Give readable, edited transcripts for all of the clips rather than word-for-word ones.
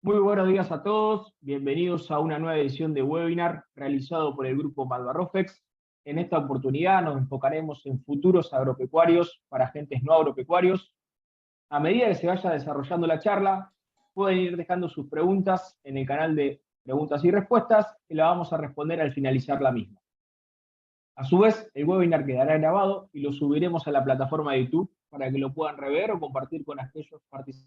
Muy buenos días a todos, bienvenidos a una nueva edición de webinar realizado por el grupo Malvarrofex. En esta oportunidad nos enfocaremos en futuros agropecuarios para agentes no agropecuarios. A medida que se vaya desarrollando la charla, pueden ir dejando sus preguntas en el canal de preguntas y respuestas y la vamos a responder al finalizar la misma. A su vez, el webinar quedará grabado y lo subiremos a la plataforma de YouTube para que lo puedan rever o compartir con aquellos participantes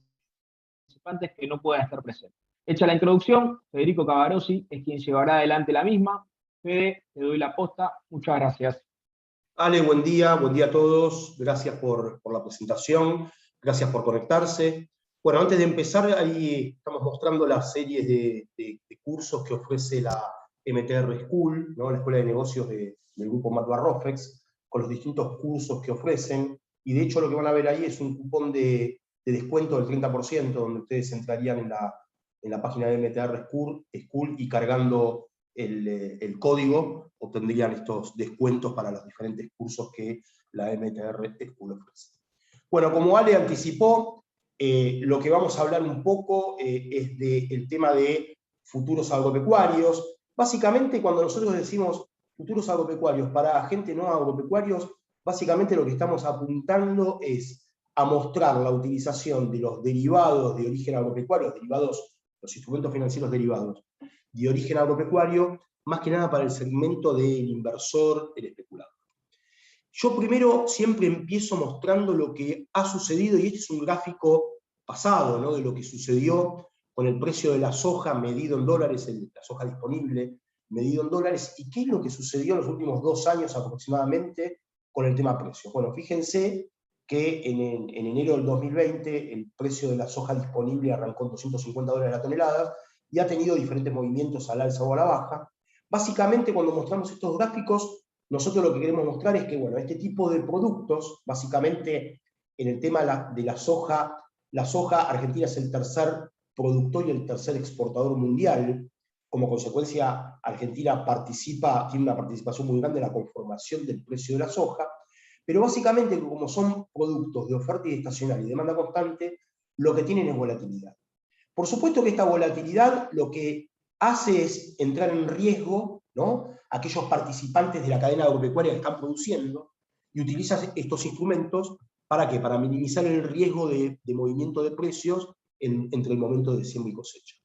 que no puedan estar presentes. Hecha la introducción, Federico Cavarossi es quien llevará adelante la misma. Fede, te doy la posta. Muchas gracias. Ale, buen día a todos. Gracias por la presentación, gracias por conectarse. Bueno, antes de empezar, ahí estamos mostrando las series de cursos que ofrece la MTR School, ¿no? La Escuela de Negocios del grupo Malvarrofex, con los distintos cursos que ofrecen. Y de hecho lo que van a ver ahí es un cupón de descuento del 30%, donde ustedes entrarían en la página de MTR School y cargando el código, obtendrían estos descuentos para los diferentes cursos que la MTR School ofrece. Bueno, como Ale anticipó, lo que vamos a hablar un poco es del tema de futuros agropecuarios. Básicamente, cuando nosotros decimos futuros agropecuarios para agentes no agropecuarios, básicamente lo que estamos apuntando es a mostrar la utilización de los derivados de origen agropecuario, los instrumentos financieros derivados de origen agropecuario, más que nada para el segmento del inversor, el especulador. Yo primero siempre empiezo mostrando lo que ha sucedido, y este es un gráfico pasado, ¿no? De lo que sucedió con el precio de la soja medido en dólares, la soja disponible medido en dólares, y qué es lo que sucedió en los últimos 2 años aproximadamente con el tema precios. Bueno, fíjense que en enero del 2020 el precio de la soja disponible arrancó en $250 la tonelada, y ha tenido diferentes movimientos al alza o a la baja. Básicamente, cuando mostramos estos gráficos, nosotros lo que queremos mostrar es que, bueno, este tipo de productos, básicamente en el tema de la soja Argentina es el tercer productor y el tercer exportador mundial. Como consecuencia, Argentina tiene una participación muy grande en la conformación del precio de la soja, pero básicamente, como son productos de oferta y estacional y demanda constante, lo que tienen es volatilidad. Por supuesto que esta volatilidad lo que hace es entrar en riesgo, ¿no?, aquellos participantes de la cadena agropecuaria que están produciendo, y utilizan estos instrumentos ¿para qué? Para minimizar el riesgo de movimiento de precios entre el momento de siembra y cosecha.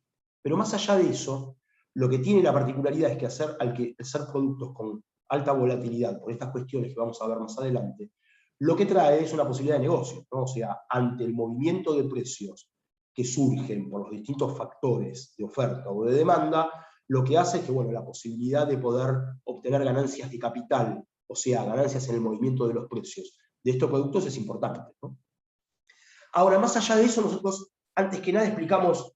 Pero más allá de eso, lo que tiene la particularidad es que al ser productos con alta volatilidad, por estas cuestiones que vamos a ver más adelante, lo que trae es una posibilidad de negocio, ¿no? O sea, ante el movimiento de precios que surgen por los distintos factores de oferta o de demanda, lo que hace es que, bueno, la posibilidad de poder obtener ganancias de capital, o sea, ganancias en el movimiento de los precios de estos productos es importante, ¿no? Ahora, más allá de eso, nosotros, antes que nada, explicamos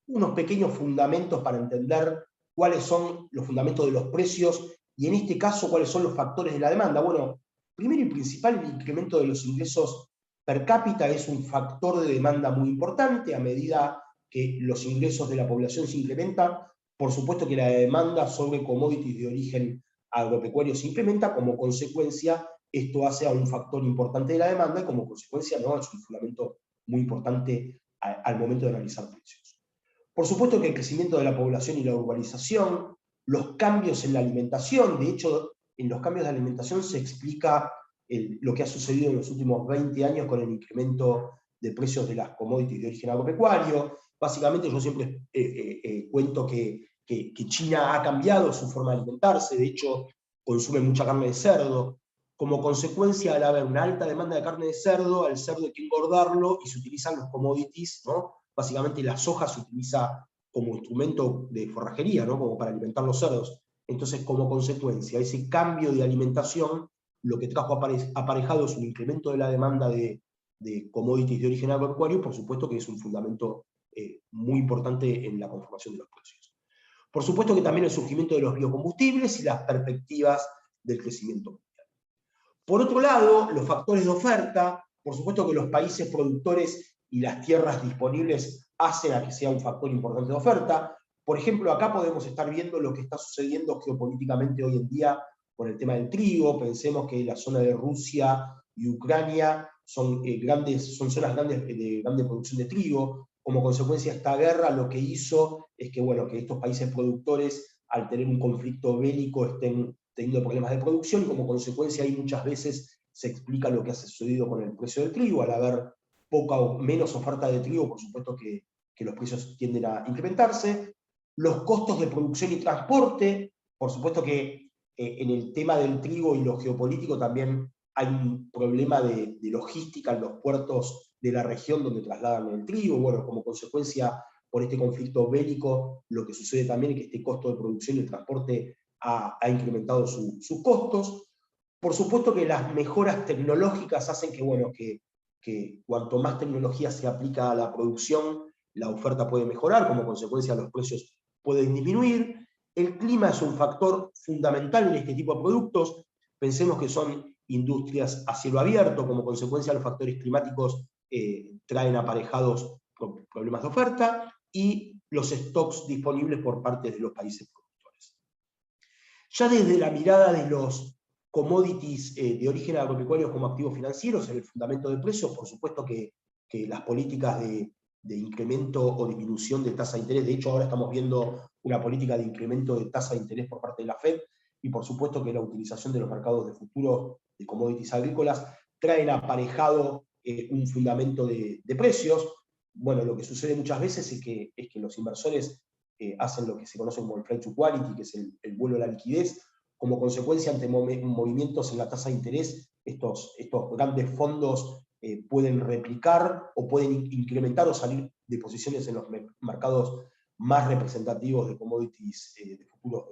unos pequeños fundamentos para entender cuáles son los fundamentos de los precios, y en este caso, cuáles son los factores de la demanda. Bueno, primero y principal, el incremento de los ingresos per cápita es un factor de demanda muy importante. A medida que los ingresos de la población se incrementan, por supuesto que la demanda sobre commodities de origen agropecuario se incrementa. Como consecuencia, esto hace a un factor importante de la demanda, y como consecuencia, ¿no?, es un fundamento muy importante al momento de analizar precios. Por supuesto que el crecimiento de la población y la urbanización, los cambios en la alimentación. De hecho, en los cambios de alimentación se explica lo que ha sucedido en los últimos 20 años con el incremento de precios de las commodities de origen agropecuario. Básicamente, yo siempre cuento que China ha cambiado su forma de alimentarse. De hecho, consume mucha carne de cerdo. Como consecuencia, al haber una alta demanda de carne de cerdo, al cerdo hay que engordarlo y se utilizan los commodities, ¿no? Básicamente la soja se utiliza como instrumento de forrajería, ¿no?, como para alimentar los cerdos. Entonces, como consecuencia, ese cambio de alimentación, lo que trajo aparejado es un incremento de la demanda de commodities de origen agropecuario. Por supuesto que es un fundamento muy importante en la conformación de los precios. Por supuesto que también el surgimiento de los biocombustibles y las perspectivas del crecimiento mundial. Por otro lado, los factores de oferta. Por supuesto que los países productores y las tierras disponibles hacen a que sea un factor importante de oferta. Por ejemplo, acá podemos estar viendo lo que está sucediendo geopolíticamente hoy en día con el tema del trigo. Pensemos que la zona de Rusia y Ucrania son zonas grandes de grande producción de trigo. como consecuencia de esta guerra lo que hizo es que, bueno, que estos países productores, al tener un conflicto bélico, estén teniendo problemas de producción, y como consecuencia ahí muchas veces se explica lo que ha sucedido con el precio del trigo. Al haber poca o menos oferta de trigo, por supuesto que los precios tienden a incrementarse. Los costos de producción y transporte, por supuesto que en el tema del trigo y lo geopolítico también hay un problema de logística en los puertos de la región donde trasladan el trigo. Bueno, como consecuencia, por este conflicto bélico, lo que sucede también es que este costo de producción y el transporte ha incrementado sus costos. Por supuesto que las mejoras tecnológicas hacen que, bueno, que cuanto más tecnología se aplica a la producción, la oferta puede mejorar, como consecuencia los precios pueden disminuir. El clima es un factor fundamental en este tipo de productos. Pensemos que son industrias a cielo abierto, como consecuencia los factores climáticos traen aparejados problemas de oferta, y los stocks disponibles por parte de los países productores. Ya desde la mirada de los commodities de origen agropecuario como activos financieros, en el fundamento de precios, por supuesto que las políticas de incremento o disminución de tasa de interés, de hecho ahora estamos viendo una política de incremento de tasa de interés por parte de la Fed, y por supuesto que la utilización de los mercados de futuros de commodities agrícolas traen aparejado un fundamento de precios. Bueno, lo que sucede muchas veces es que los inversores hacen lo que se conoce como el flight to quality, que es el vuelo a la liquidez. Como consecuencia, ante movimientos en la tasa de interés, estos grandes fondos pueden replicar o pueden incrementar o salir de posiciones en los mercados más representativos de commodities de futuros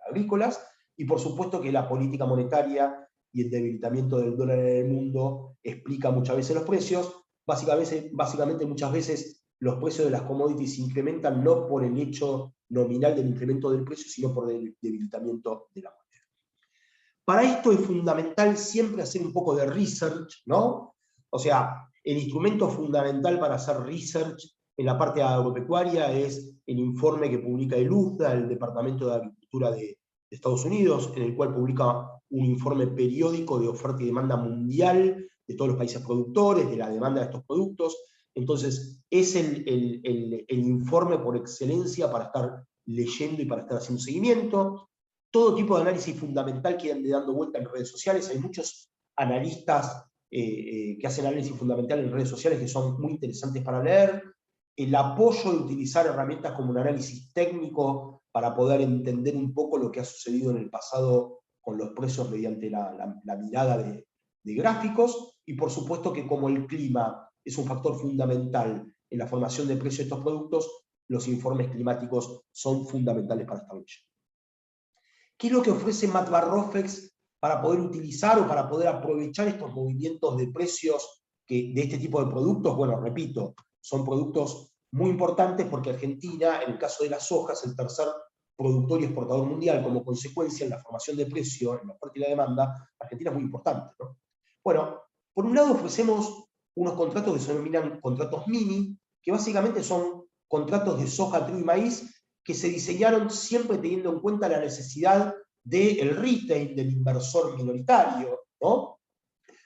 agrícolas. Y por supuesto que la política monetaria y el debilitamiento del dólar en el mundo explica muchas veces los precios. Básicamente muchas veces los precios de las commodities se incrementan no por el hecho nominal del incremento del precio, sino por el debilitamiento de la moneda. Para esto es fundamental siempre hacer un poco de research, ¿no? O sea, el instrumento fundamental para hacer research en la parte agropecuaria es el informe que publica el USDA, el Departamento de Agricultura de Estados Unidos, en el cual publica un informe periódico de oferta y demanda mundial de todos los países productores, de la demanda de estos productos. Entonces, es el informe por excelencia para estar leyendo y para estar haciendo seguimiento. Todo tipo de análisis fundamental que ande dando vuelta en redes sociales. Hay muchos analistas que hacen análisis fundamental en redes sociales que son muy interesantes para leer. El apoyo de utilizar herramientas como un análisis técnico para poder entender un poco lo que ha sucedido en el pasado con los precios mediante la mirada de gráficos. Y por supuesto que como el clima es un factor fundamental en la formación de precios de estos productos, los informes climáticos son fundamentales para esta lucha. ¿Qué es lo que ofrece Math-Barrofex para poder utilizar o para poder aprovechar estos movimientos de precios de este tipo de productos? Bueno, repito, son productos muy importantes porque Argentina, en el caso de la soja, es el tercer productor y exportador mundial. Como consecuencia, en la formación de precio, en la oferta y la demanda, Argentina es muy importante, ¿no? Bueno, por un lado ofrecemos unos contratos que se denominan contratos mini, que básicamente son contratos de soja, trigo y maíz, que se diseñaron siempre teniendo en cuenta la necesidad del retail, del inversor minoritario, ¿no?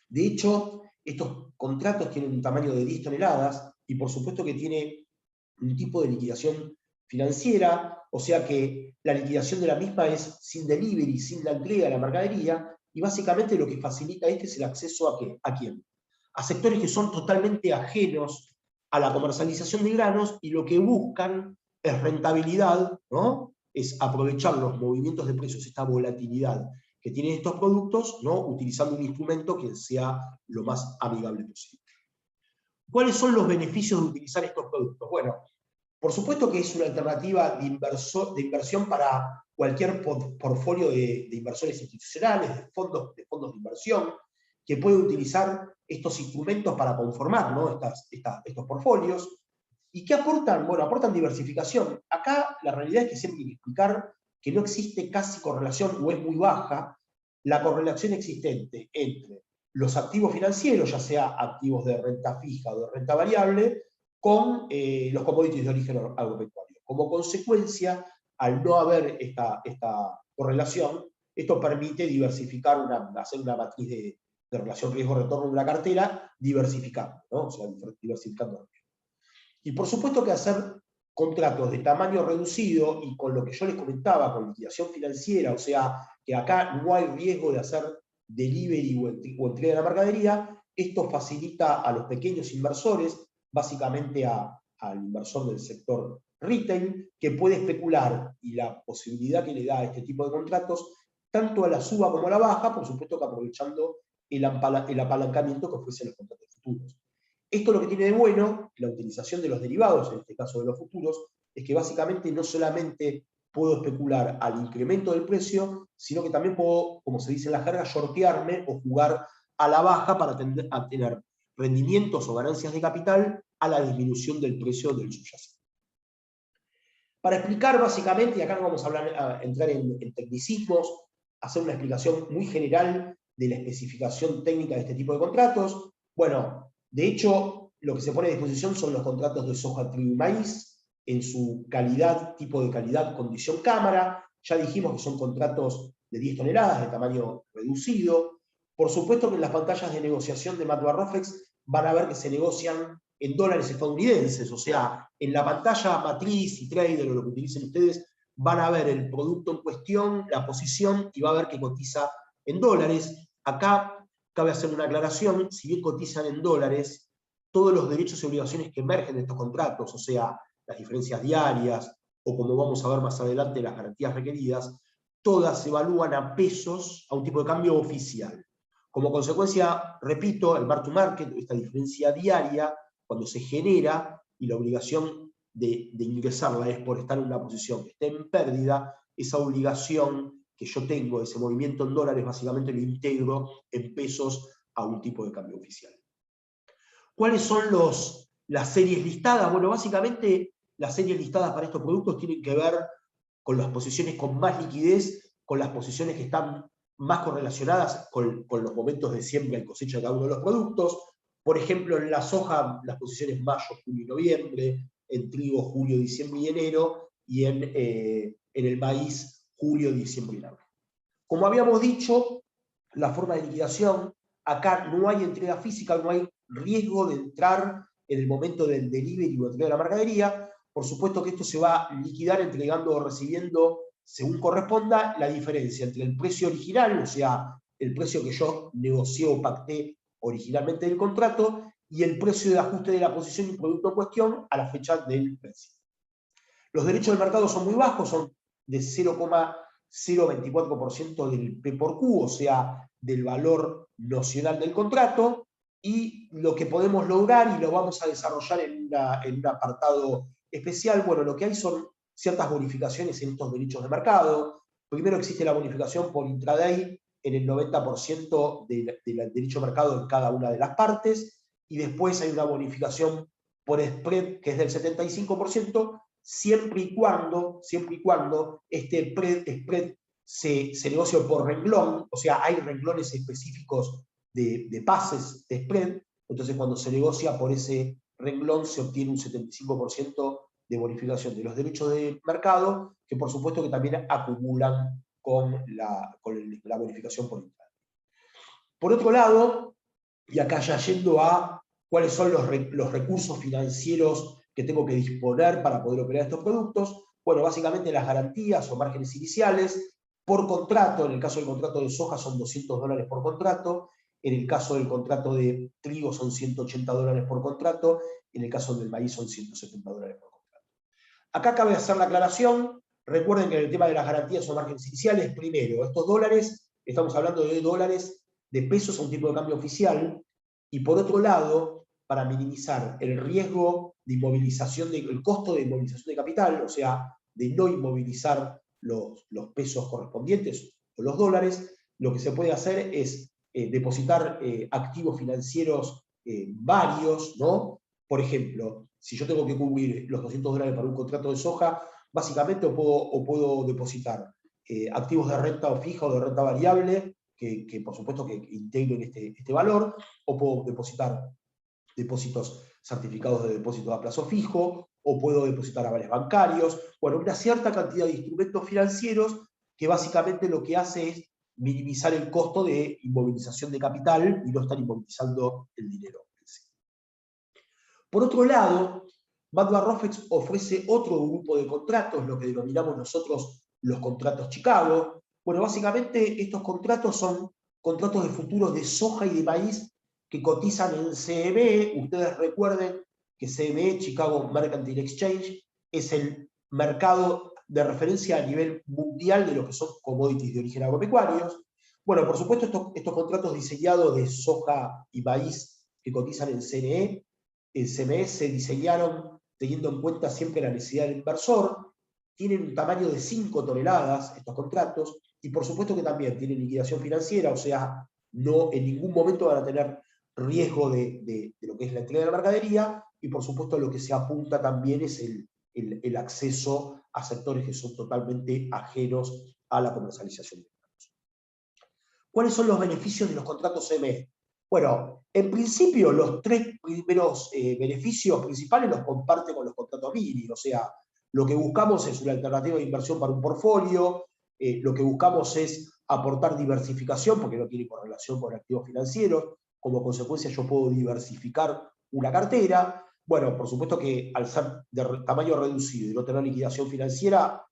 De hecho, estos contratos tienen un tamaño de 10 toneladas y por supuesto que tiene un tipo de liquidación financiera, o sea que la liquidación de la misma es sin delivery, sin la entrega de la mercadería, y básicamente lo que facilita es el acceso ¿a qué? ¿A quién? A sectores que son totalmente ajenos a la comercialización de granos y lo que buscan es rentabilidad, ¿no? Es aprovechar los movimientos de precios, esta volatilidad que tienen estos productos, ¿no? Utilizando un instrumento que sea lo más amigable posible. ¿Cuáles son los beneficios de utilizar estos productos? Bueno, por supuesto que es una alternativa de inversión para cualquier portfolio de inversores institucionales, de fondos de inversión, que puede utilizar estos instrumentos para conformar, ¿no? estos portfolios. ¿Y qué aportan? Bueno, aportan diversificación. Acá la realidad es que siempre hay que explicar que no existe casi correlación, o es muy baja, la correlación existente entre los activos financieros, ya sea activos de renta fija o de renta variable, con los commodities de origen agropecuario. Como consecuencia, al no haber esta correlación, esto permite diversificar, hacer una matriz de relación riesgo-retorno en una cartera, diversificando, ¿no? O sea, diversificando. Y por supuesto que hacer contratos de tamaño reducido y con lo que yo les comentaba, con liquidación financiera, o sea, que acá no hay riesgo de hacer delivery o entrega de la mercadería, esto facilita a los pequeños inversores, básicamente al inversor del sector retail, que puede especular, y la posibilidad que le da a este tipo de contratos, tanto a la suba como a la baja, por supuesto que aprovechando el apalancamiento que ofrecen los contratos futuros. Esto lo que tiene de bueno, la utilización de los derivados, en este caso de los futuros, es que básicamente no solamente puedo especular al incremento del precio, sino que también puedo, como se dice en la jerga, shortearme o jugar a la baja para tener rendimientos o ganancias de capital a la disminución del precio del subyacente. Para explicar básicamente, y acá no vamos a entrar en tecnicismos, hacer una explicación muy general de la especificación técnica de este tipo de contratos. Bueno, de hecho, lo que se pone a disposición son los contratos de soja, trigo y maíz, en su calidad, tipo de calidad, condición cámara. Ya dijimos que son contratos de 10 toneladas, de tamaño reducido. Por supuesto que en las pantallas de negociación de Matbarrofex van a ver que se negocian en dólares estadounidenses, o sea, en la pantalla matriz y trader o lo que utilicen ustedes, van a ver el producto en cuestión, la posición, y va a ver que cotiza en dólares. Acá cabe hacer una aclaración: si bien cotizan en dólares, todos los derechos y obligaciones que emergen de estos contratos, o sea, las diferencias diarias, o como vamos a ver más adelante, las garantías requeridas, todas se evalúan a pesos, a un tipo de cambio oficial. Como consecuencia, repito, el mark to market, esta diferencia diaria, cuando se genera y la obligación de ingresarla es por estar en una posición que esté en pérdida, esa obligación que yo tengo, ese movimiento en dólares, básicamente lo integro en pesos a un tipo de cambio oficial. ¿Cuáles son las series listadas? Bueno, básicamente las series listadas para estos productos tienen que ver con las posiciones con más liquidez, con las posiciones que están más correlacionadas con los momentos de siembra y cosecha de cada uno de los productos. Por ejemplo, en la soja, las posiciones mayo, junio y noviembre; en trigo, julio, diciembre y enero; y en el maíz, julio, diciembre y enero. Como habíamos dicho, la forma de liquidación, acá no hay entrega física, no hay riesgo de entrar en el momento del delivery o entrega de la mercadería. Por supuesto que esto se va a liquidar entregando o recibiendo, según corresponda, la diferencia entre el precio original, o sea, el precio que yo negocié o pacté originalmente del contrato, y el precio de ajuste de la posición y producto en cuestión a la fecha del precio. Los derechos del mercado son muy bajos, son de 0,024% del P por Q, o sea, del valor nocional del contrato, y lo que podemos lograr, y lo vamos a desarrollar en un apartado especial, bueno, lo que hay son ciertas bonificaciones en estos derechos de mercado. Primero existe la bonificación por intraday en el 90% del derecho de mercado en cada una de las partes, y después hay una bonificación por spread que es del 75%, siempre y cuando este spread se negocia por renglón, o sea, hay renglones específicos de pases de spread. Entonces cuando se negocia por ese renglón se obtiene un 75% de bonificación de los derechos de mercado, que por supuesto que también acumulan con la bonificación por intraday. Por otro lado, y acá ya yendo a cuáles son los recursos financieros que tengo que disponer para poder operar estos productos, bueno, básicamente las garantías o márgenes iniciales por contrato. En el caso del contrato de soja son $200 por contrato, en el caso del contrato de trigo son $180 por contrato, en el caso del maíz son $170 por contrato. Acá cabe hacer la aclaración: recuerden que en el tema de las garantías o márgenes iniciales, primero, estos dólares, estamos hablando de dólares de pesos a un tipo de cambio oficial, y por otro lado, para minimizar el riesgo de inmovilización, el costo de inmovilización de capital, o sea, de no inmovilizar los pesos correspondientes o los dólares, lo que se puede hacer es depositar activos financieros varios, ¿no? Por ejemplo, si yo tengo que cubrir los $200 para un contrato de soja, básicamente puedo depositar activos de renta fija o de renta variable, que por supuesto que integren este valor, o puedo depositar depósitos certificados de depósito a plazo fijo, o puedo depositar a vales bancarios. Bueno, una cierta cantidad de instrumentos financieros que básicamente lo que hace es minimizar el costo de inmovilización de capital y no estar inmovilizando el dinero. Por otro lado, Rofex ofrece otro grupo de contratos, lo que denominamos nosotros los contratos Chicago. Bueno, básicamente estos contratos son contratos de futuros de soja y de maíz que cotizan en CME. Ustedes recuerden que CME, Chicago Mercantile Exchange, es el mercado de referencia a nivel mundial de lo que son commodities de origen agropecuarios. Bueno, por supuesto, estos contratos diseñados de soja y maíz que cotizan en CME se diseñaron teniendo en cuenta siempre la necesidad del inversor. Tienen un tamaño de 5 toneladas estos contratos, y por supuesto que también tienen liquidación financiera, o sea, no en ningún momento van a tener riesgo de lo que es la entrega de la mercadería, y por supuesto lo que se apunta también es el acceso a sectores que son totalmente ajenos a la comercialización de granos. ¿Cuáles son los beneficios de los contratos CME? Bueno, en principio los 3 primeros beneficios principales los comparte con los contratos mini, o sea, lo que buscamos es una alternativa de inversión para un portfolio, lo que buscamos es aportar diversificación, porque no tiene correlación con activos financieros, como consecuencia yo puedo diversificar una cartera. Bueno, por supuesto que al ser de tamaño reducido y no tener liquidación financiera,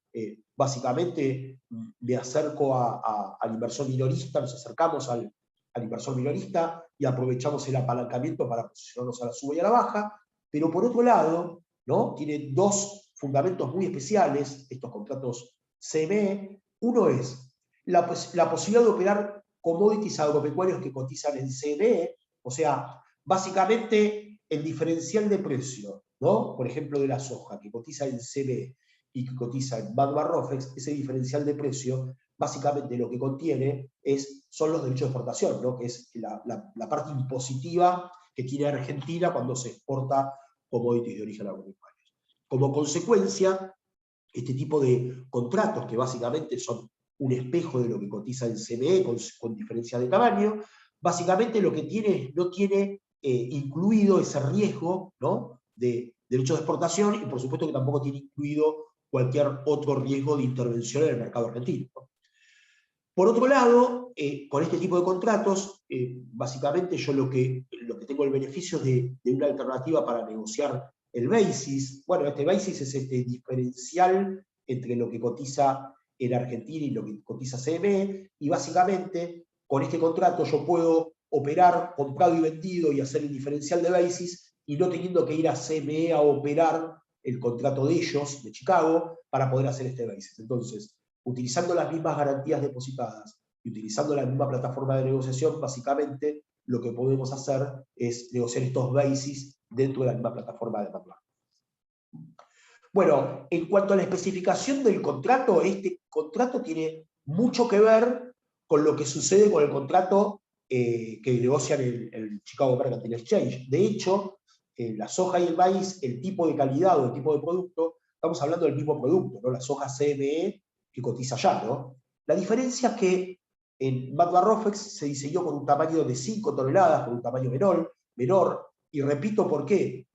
básicamente me acerco al inversor minorista, nos acercamos al inversor minorista y aprovechamos el apalancamiento para posicionarnos a la suba y a la baja. Pero por otro lado, ¿no? Tiene 2 fundamentos muy especiales estos contratos CME. Uno es la posibilidad de operar commodities agropecuarios que cotizan en CME, o sea, básicamente el diferencial de precio, ¿no? Por ejemplo, de la soja, que cotiza en CME y que cotiza en Rofex, ese diferencial de precio, básicamente lo que contiene son los derechos de exportación, ¿no? Que es la parte impositiva que tiene Argentina cuando se exporta commodities de origen agropecuario. Como consecuencia, este tipo de contratos, que básicamente son un espejo de lo que cotiza el CME con diferencia de tamaño, básicamente lo que tiene no tiene incluido ese riesgo, ¿no? de derechos de exportación, y por supuesto que tampoco tiene incluido cualquier otro riesgo de intervención en el mercado argentino, ¿no? Por otro lado, con este tipo de contratos, básicamente yo lo que tengo el beneficio de una alternativa para negociar el basis. Bueno, este basis es este diferencial entre lo que cotiza en Argentina y lo que cotiza CME, y básicamente con este contrato yo puedo operar comprado y vendido y hacer el diferencial de basis, y no teniendo que ir a CME a operar el contrato de ellos, de Chicago, para poder hacer este basis. Entonces, utilizando las mismas garantías depositadas y utilizando la misma plataforma de negociación, básicamente lo que podemos hacer es negociar estos basis dentro de la misma plataforma de MATLAB. Bueno, en cuanto a la especificación del contrato, este contrato tiene mucho que ver con lo que sucede con el contrato que negocian el Chicago Mercantile Exchange. De hecho, la soja y el maíz, el tipo de calidad o el tipo de producto, estamos hablando del mismo producto, ¿no? La soja CME que cotiza allá, ¿no? La diferencia es que en Rofex se diseñó con un tamaño de 5 toneladas, con un tamaño menor, y repito por qué.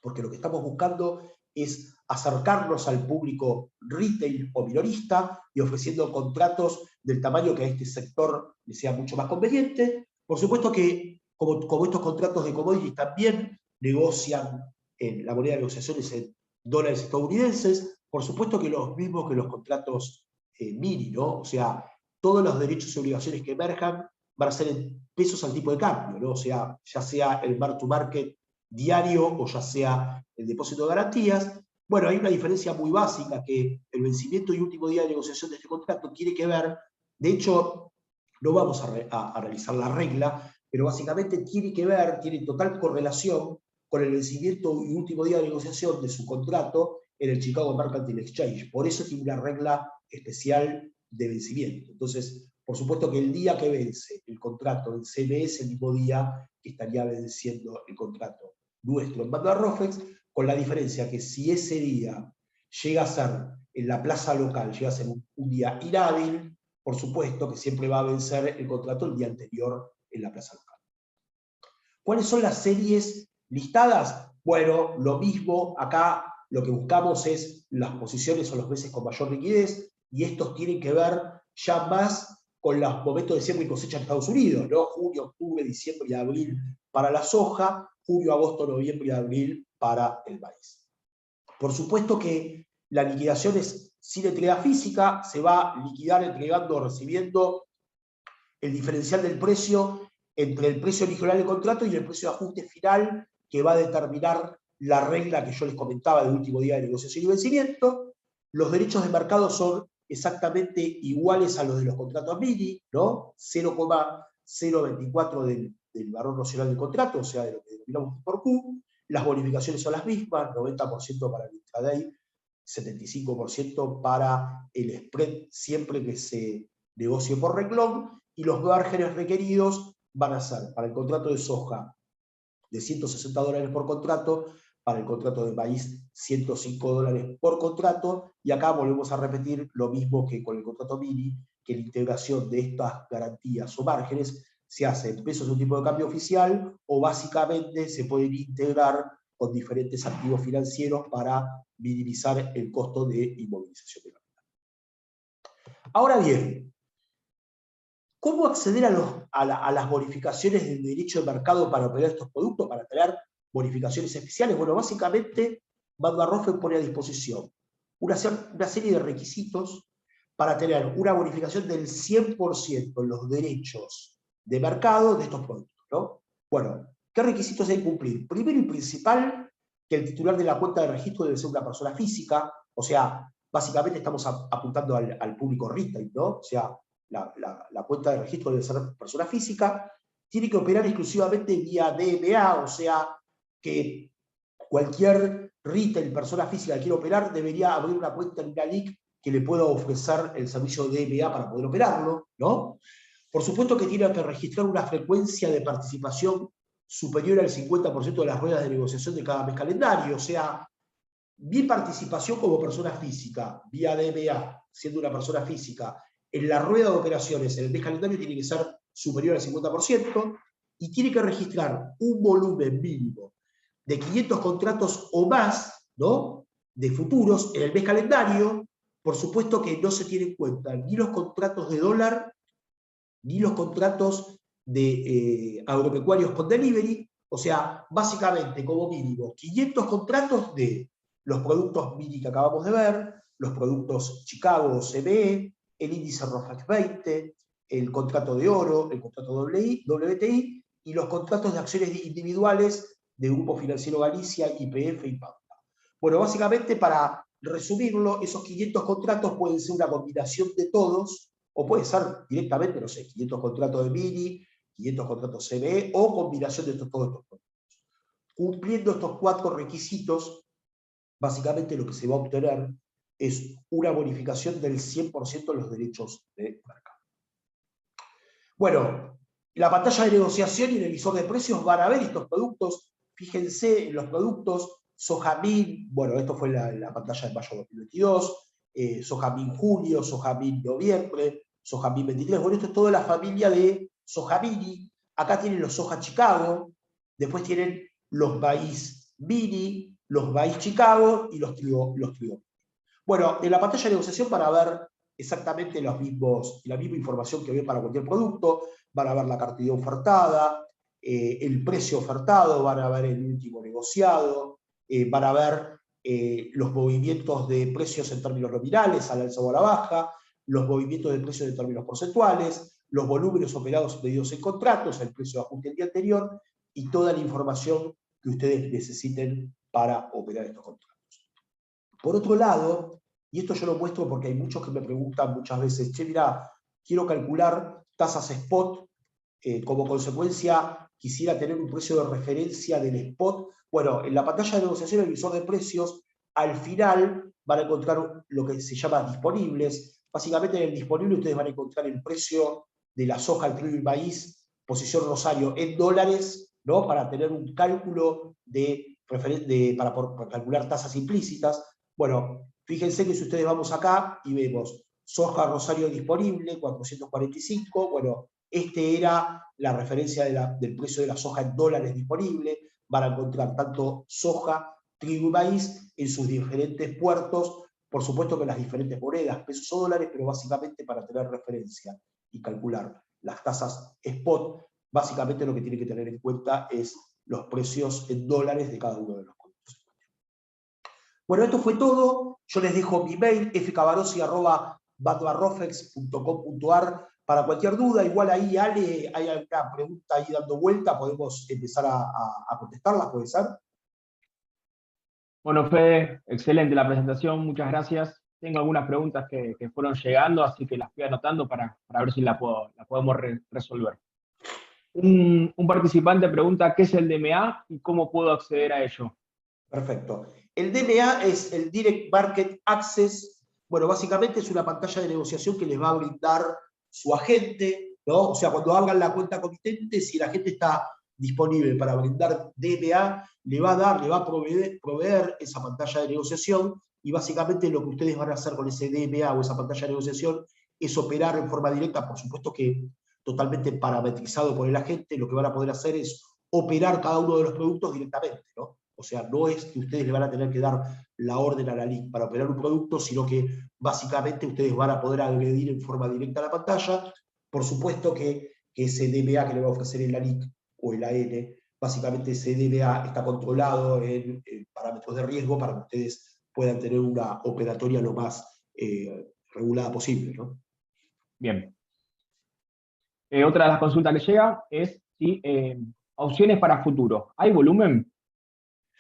Porque lo que estamos buscando es acercarnos al público retail o minorista y ofreciendo contratos del tamaño que a este sector le sea mucho más conveniente. Por supuesto que, como estos contratos de commodities también negocian la moneda de negociaciones en dólares estadounidenses, por supuesto que los mismos que los contratos mini, ¿no? O sea, todos los derechos y obligaciones que emerjan van a ser en pesos al tipo de cambio, ¿no? O sea, ya sea el mark to market diario o ya sea el depósito de garantías. Bueno, hay una diferencia muy básica, que el vencimiento y último día de negociación de este contrato tiene que ver, de hecho, no vamos a realizar la regla, pero básicamente tiene total correlación con el vencimiento y último día de negociación de su contrato en el Chicago Mercantile Exchange. Por eso tiene una regla especial de vencimiento. Entonces, por supuesto que el día que vence el contrato en CME es el mismo día que estaría venciendo el contrato nuestro en Rofex, con la diferencia que si ese día llega a ser en la plaza local, llega a ser un día inhábil, por supuesto que siempre va a vencer el contrato el día anterior en la plaza local. ¿Cuáles son las series listadas? Bueno, lo mismo, acá lo que buscamos es las posiciones o los meses con mayor liquidez, y estos tienen que ver ya más con los momentos de siembra y cosecha en Estados Unidos, ¿no? Junio, octubre, diciembre y abril para la soja, junio, agosto, noviembre y abril para el maíz. Por supuesto que la liquidación es sin entrega física, se va a liquidar entregando o recibiendo el diferencial del precio entre el precio original del contrato y el precio de ajuste final que va a determinar la regla que yo les comentaba del último día de negociación y vencimiento. Los derechos de mercado son exactamente iguales a los de los contratos mini, ¿no? 0,024 del valor nocional del contrato, o sea, de lo que denominamos por Q. Las bonificaciones son las mismas, 90% para el intraday, 75% para el spread, siempre que se negocie por renglón, y los márgenes requeridos van a ser para el contrato de soja de $160 por contrato, para el contrato de maíz $105 por contrato, y acá volvemos a repetir lo mismo que con el contrato mini, que la integración de estas garantías o márgenes se hace en pesos de un tipo de cambio oficial, o básicamente se pueden integrar con diferentes activos financieros para minimizar el costo de inmovilización de capital. Ahora bien, ¿cómo acceder a las bonificaciones del derecho de mercado para operar estos productos, para tener bonificaciones especiales? Bueno, básicamente, Bandar Rofex pone a disposición una serie de requisitos para tener una bonificación del 100% en los derechos de mercado de estos productos, ¿no? Bueno, ¿qué requisitos hay que cumplir? Primero y principal, que el titular de la cuenta de registro debe ser una persona física, o sea, básicamente estamos apuntando al público retail, ¿no? O sea, la cuenta de registro debe ser persona física, tiene que operar exclusivamente vía DBA, o sea, que cualquier retail, persona física que quiera operar, debería abrir una cuenta en una LIC que le pueda ofrecer el servicio de DBA para poder operarlo, ¿no? Por supuesto que tiene que registrar una frecuencia de participación superior al 50% de las ruedas de negociación de cada mes calendario, o sea, mi participación como persona física, vía DBA, siendo una persona física, en la rueda de operaciones en el mes calendario tiene que ser superior al 50%, y tiene que registrar un volumen mínimo de 500 contratos o más, ¿no?, de futuros en el mes calendario. Por supuesto que no se tiene en cuenta ni los contratos de dólar, ni los contratos de agropecuarios con delivery, o sea, básicamente como mínimo 500 contratos de los productos mini que acabamos de ver, los productos Chicago o CBE, el índice ROFEX 20, el contrato de oro, el contrato WTI, y los contratos de acciones individuales de Grupo Financiero Galicia, YPF y Pampa. Bueno, básicamente, para resumirlo, esos 500 contratos pueden ser una combinación de todos, o puede ser directamente, no sé, 500 contratos de mini, 500 contratos CBE, o combinación de todos estos productos. Cumpliendo estos 4 requisitos, básicamente lo que se va a obtener es una bonificación del 100% de los derechos de mercado. Bueno, en la pantalla de negociación y en el visor de precios van a ver estos productos. Fíjense en los productos Sojamín, bueno, esto fue la pantalla de mayo de 2022, Sojamín julio, Sojamín noviembre, Sojamín 23. Bueno, esto es toda la familia de Sojamini. Acá tienen los Soja Chicago, después tienen los maíz mini, los maíz Chicago y los trigo. Bueno, en la pantalla de negociación van a ver exactamente la misma información que ven para cualquier producto. Van a ver la cantidad ofertada, el precio ofertado, van a ver el último negociado, van a ver los movimientos de precios en términos nominales, a la alza o a la baja, los movimientos de precios en términos porcentuales, los volúmenes operados medidos en contratos, el precio de ajuste del día anterior, y toda la información que ustedes necesiten para operar estos contratos. Por otro lado, y esto yo lo muestro porque hay muchos que me preguntan muchas veces, che, mira, quiero calcular tasas spot, como consecuencia quisiera tener un precio de referencia del spot. Bueno, en la pantalla de negociación, el visor de precios, al final van a encontrar lo que se llama disponibles. Básicamente en el disponible ustedes van a encontrar el precio de la soja, el trigo y el maíz, posición Rosario, en dólares, ¿no?, para tener un cálculo para calcular tasas implícitas. Bueno, fíjense que si ustedes vamos acá y vemos soja Rosario disponible, 445, bueno, este era la referencia del precio de la soja en dólares disponible. Van a encontrar tanto soja, trigo y maíz en sus diferentes puertos, por supuesto que las diferentes monedas, pesos o dólares, pero básicamente para tener referencia y calcular las tasas spot, básicamente lo que tiene que tener en cuenta es los precios en dólares de cada uno de los productos. Bueno, esto fue todo. Yo les dejo mi mail, fcabarosi@badbarrofex.com.ar, para cualquier duda. Igual ahí, Ale, hay alguna pregunta ahí dando vuelta, podemos empezar a contestarlas, ¿puede ser? Bueno, Fede, excelente la presentación, muchas gracias. Tengo algunas preguntas que fueron llegando, así que las estoy anotando para ver si la podemos resolver. Un participante pregunta qué es el DMA y cómo puedo acceder a ello. Perfecto. El DMA es el Direct Market Access. Bueno, básicamente es una pantalla de negociación que les va a brindar su agente, ¿no? O sea, cuando abran la cuenta comitente, si el agente está disponible para brindar DMA, le va a proveer esa pantalla de negociación, y básicamente lo que ustedes van a hacer con ese DMA o esa pantalla de negociación es operar en forma directa, por supuesto que totalmente parametrizado por el agente. Lo que van a poder hacer es operar cada uno de los productos directamente, ¿no? O sea, no es que ustedes le van a tener que dar la orden a la LIC para operar un producto, sino que básicamente ustedes van a poder agredir en forma directa a la pantalla. Por supuesto que ese DBA que le va a ofrecer el LIC o el AN, básicamente ese DBA está controlado en parámetros de riesgo para que ustedes puedan tener una operatoria lo más regulada posible, ¿no? Bien. Otra de las consultas que llega es si opciones para futuro. ¿Hay volumen?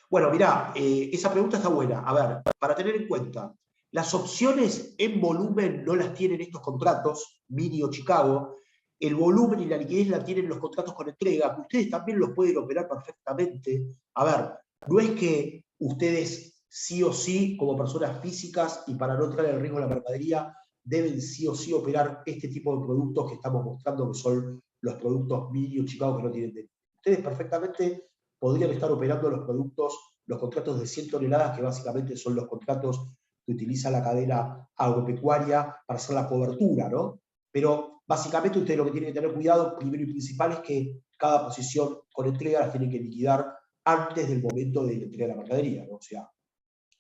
Bueno, mirá, esa pregunta está buena. A ver, para tener en cuenta, las opciones en volumen no las tienen estos contratos, Mini o Chicago. El volumen y la liquidez la tienen los contratos con entrega, que ustedes también los pueden operar perfectamente. A ver, no es que ustedes sí o sí, como personas físicas, y para no traer el riesgo de la mercadería, deben sí o sí operar este tipo de productos que estamos mostrando, que son los productos Mini o Chicago que no tienen entrega. Ustedes perfectamente podrían estar operando los productos, los contratos de 100 toneladas, que básicamente son los contratos que utiliza la cadena agropecuaria para hacer la cobertura, ¿no? Pero básicamente ustedes lo que tienen que tener cuidado, primero y principal, es que cada posición con entrega las tienen que liquidar antes del momento de la entrega de la mercadería, ¿no? O sea,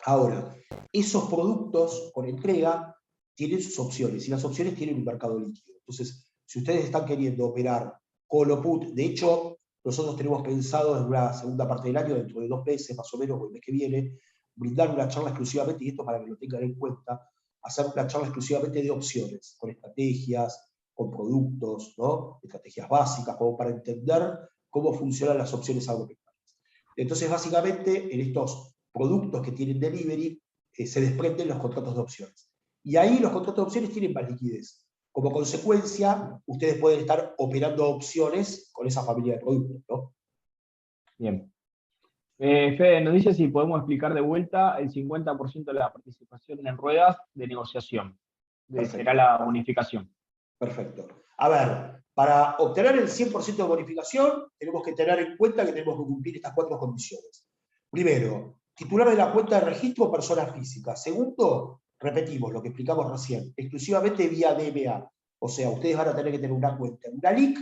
ahora, esos productos con entrega tienen sus opciones, y las opciones tienen un mercado líquido. Entonces, si ustedes están queriendo operar call o put, de hecho, nosotros tenemos pensado en una segunda parte del año, dentro de 2 meses más o menos, o el mes que viene, brindar una charla exclusivamente, y esto para que lo tengan en cuenta, hacer una charla exclusivamente de opciones, con estrategias, con productos, ¿no? Estrategias básicas, como para entender cómo funcionan las opciones agropecuarias. Entonces, básicamente, en estos productos que tienen delivery, se desprenden los contratos de opciones. Y ahí los contratos de opciones tienen más liquidez. Como consecuencia, ustedes pueden estar operando opciones con esa familia de productos, ¿no? Bien. Fede, nos dice si podemos explicar de vuelta el 50% de la participación en ruedas de negociación. Será la bonificación. Perfecto. A ver, para obtener el 100% de bonificación, tenemos que tener en cuenta que tenemos que cumplir estas 4 condiciones. Primero, titular de la cuenta de registro, persona física. Segundo, repetimos lo que explicamos recién, exclusivamente vía DMA. O sea, ustedes van a tener que tener una cuenta en una LIC,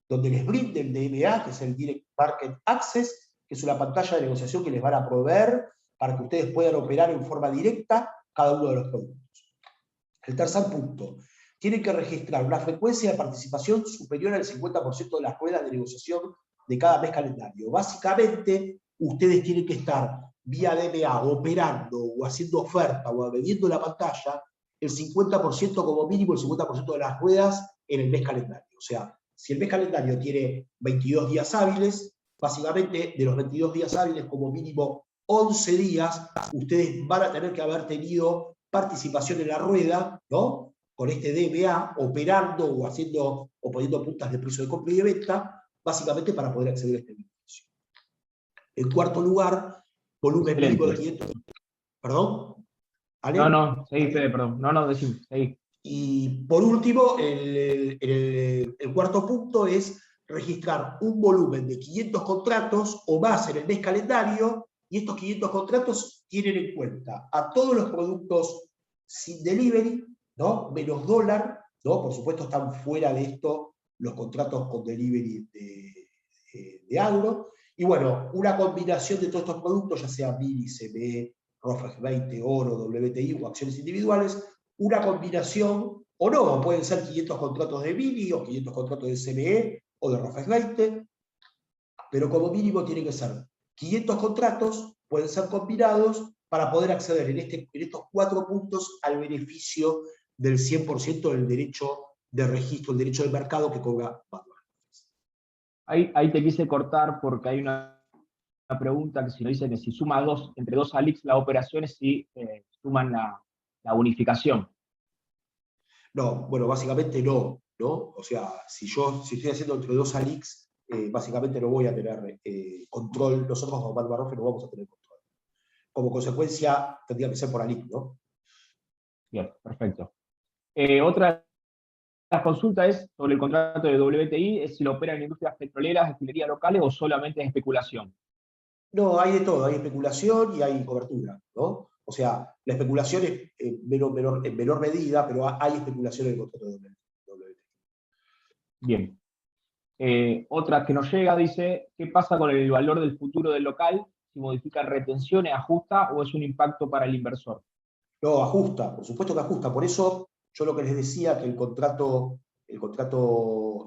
donde les brinden DMA, que es el Direct Market Access, que es una pantalla de negociación que les van a proveer para que ustedes puedan operar en forma directa cada uno de los productos. El tercer punto, tienen que registrar una frecuencia de participación superior al 50% de las ruedas de negociación de cada mes calendario. Básicamente, ustedes tienen que estar vía DMA operando o haciendo oferta o vendiendo la pantalla el 50% como mínimo, el 50% de las ruedas en el mes calendario. O sea, si el mes calendario tiene 22 días hábiles, básicamente de los 22 días hábiles como mínimo 11 días, ustedes van a tener que haber tenido participación en la rueda, ¿no? Con este DMA, operando o haciendo o poniendo puntas de precio de compra y de venta, básicamente para poder acceder a este beneficio. En cuarto lugar, volumen mínimo de 500. ¿Perdón? ¿Ale? No, seguí, Fede, perdón. No, decime, seguí. Y por último, el cuarto punto es registrar un volumen de 500 contratos o más en el mes calendario, y estos 500 contratos tienen en cuenta a todos los productos sin delivery, ¿no? Menos dólar, ¿no? Por supuesto están fuera de esto los contratos con delivery de agro. Y bueno, una combinación de todos estos productos, ya sea Mini, CME, ROFEX 20, Oro, WTI o acciones individuales, una combinación, o no, pueden ser 500 contratos de Mini o 500 contratos de CME o de ROFEX 20, pero como mínimo tienen que ser 500 contratos, pueden ser combinados para poder acceder en estos 4 puntos al beneficio del 100% del derecho de registro, el derecho de mercado que cobra Badbar. Ahí te quise cortar porque hay una pregunta que si nos dice que si suma entre dos ALICs las operaciones, si suman la unificación. No, bueno, básicamente no, ¿no? O sea, si estoy haciendo entre 2 ALICs, básicamente no voy a tener control, nosotros como Badbar Rofe no vamos a tener control. Como consecuencia, tendría que ser por ALIC, ¿no? Bien, perfecto. Otra de las consultas es sobre el contrato de WTI, es si lo operan en industrias petroleras, destilerías locales o solamente es especulación. No, hay de todo, hay especulación y hay cobertura, ¿no? O sea, la especulación es en menor medida, pero hay especulación en el contrato de WTI. Bien. Otra que nos llega dice, ¿qué pasa con el valor del futuro del local? Si modifica retenciones, ajusta o es un impacto para el inversor. No, ajusta, por supuesto que ajusta. Por eso yo lo que les decía, que el contrato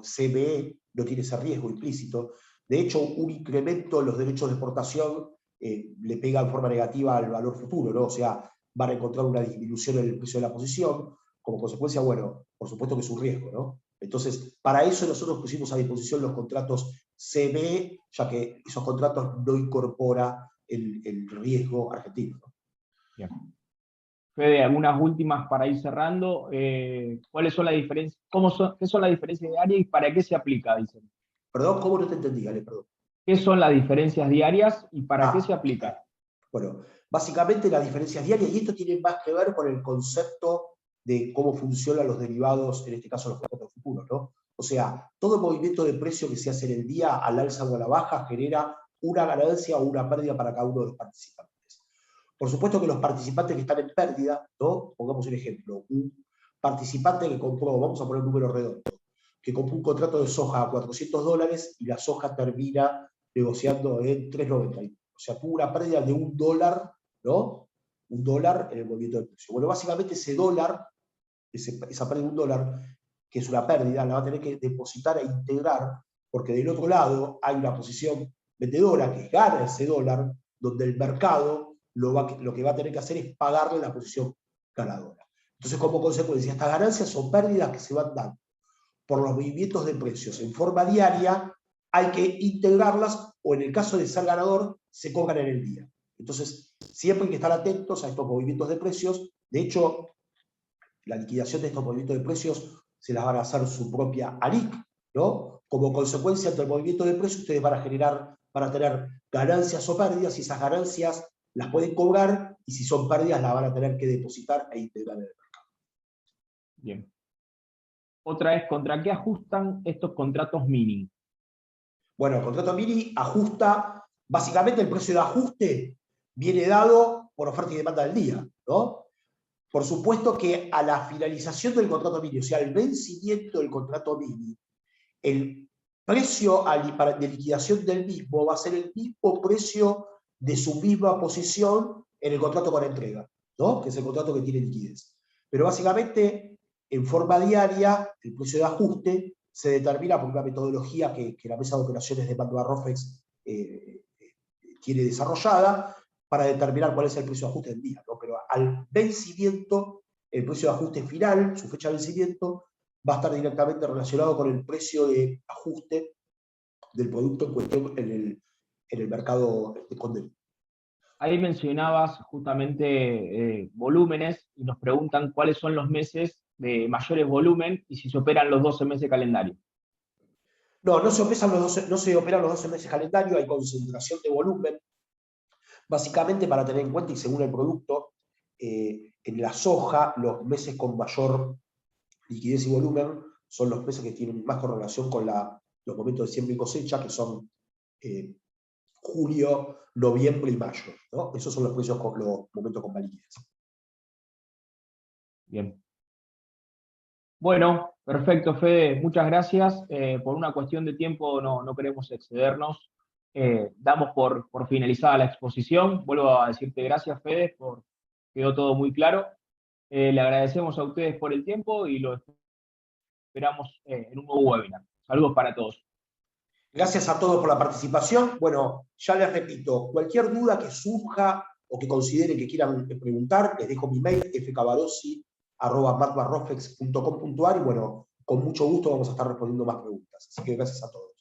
CBE no tiene ese riesgo implícito. De hecho, un incremento en los derechos de exportación le pega en forma negativa al valor futuro, ¿no? O sea, van a encontrar una disminución en el precio de la posición. Como consecuencia, bueno, por supuesto que es un riesgo, ¿no? Entonces, para eso nosotros pusimos a disposición los contratos CBE, ya que esos contratos no incorporan el riesgo argentino, ¿no? Bien. Fede, algunas últimas para ir cerrando. ¿Cuáles son las diferencias? ¿Qué son las diferencias diarias y para qué se aplica? Dicen. Perdón, ¿cómo no te entendí, Ale? Perdón. ¿Qué son las diferencias diarias y para qué se Ah, aplica? bueno, básicamente las diferencias diarias, y esto tiene más que ver con el concepto de cómo funcionan los derivados, en este caso los contratos futuros, ¿no? O sea, todo movimiento de precio que se hace en el día, al alza o a la baja, genera una ganancia o una pérdida para cada uno de los participantes. Por supuesto que los participantes que están en pérdida, ¿no? Pongamos un ejemplo, un participante que compró, vamos a poner un número redondo, que compró un contrato de soja a $400 y la soja termina negociando en 3.90. O sea, tuvo una pérdida de $1, ¿no? $1 en el movimiento del precio. Bueno, básicamente ese dólar, esa pérdida de $1, que es una pérdida, la va a tener que depositar e integrar, porque del otro lado hay una posición vendedora que gana ese dólar, donde el mercado lo que va a tener que hacer es pagarle la posición ganadora. Entonces, como consecuencia, estas ganancias son pérdidas que se van dando por los movimientos de precios en forma diaria, hay que integrarlas o en el caso de ser ganador, se cobran en el día. Entonces, siempre hay que estar atentos a estos movimientos de precios. De hecho, la liquidación de estos movimientos de precios se las van a hacer su propia ALIC, ¿no? Como consecuencia del movimiento de precios, ustedes van a tener ganancias o pérdidas, y esas ganancias las pueden cobrar, y si son pérdidas, las van a tener que depositar e integrar en el mercado. Bien. Otra es, ¿contra qué ajustan estos contratos mini? Bueno, el contrato mini ajusta, básicamente el precio de ajuste viene dado por oferta y demanda del día, ¿no? Por supuesto que a la finalización del contrato mini, o sea, el vencimiento del contrato mini, el precio de liquidación del mismo va a ser el mismo precio de su misma posición en el contrato con entrega, ¿no? Que es el contrato que tiene liquidez. Pero básicamente, en forma diaria, el precio de ajuste se determina por una metodología que la mesa de operaciones de Badbar Rofex tiene desarrollada para determinar cuál es el precio de ajuste del día, ¿no? Pero al vencimiento, el precio de ajuste final, su fecha de vencimiento, va a estar directamente relacionado con el precio de ajuste del producto en cuestión en el mercado escondido. Ahí mencionabas justamente volúmenes y nos preguntan cuáles son los meses de mayores volumen y si se operan los 12 meses de calendario. No, no se operan los 12 meses calendario, hay concentración de volumen, básicamente para tener en cuenta y según el producto, en la soja, los meses con mayor liquidez y volumen son los meses que tienen más correlación con los momentos de siembra y cosecha, que son julio, noviembre y mayo, ¿no? Esos son los precios con los momentos con más liquidez. Bien. Bueno, perfecto, Fede. Muchas gracias. Por una cuestión de tiempo no queremos excedernos. Damos por finalizada la exposición. Vuelvo a decirte gracias, Fede, quedó todo muy claro. Le agradecemos a ustedes por el tiempo y lo esperamos en un nuevo webinar. Saludos para todos. Gracias a todos por la participación. Bueno, ya les repito, cualquier duda que surja o que consideren que quieran preguntar, les dejo mi mail, fcabarossi@matbarrofex.com.ar, y bueno, con mucho gusto vamos a estar respondiendo más preguntas. Así que gracias a todos.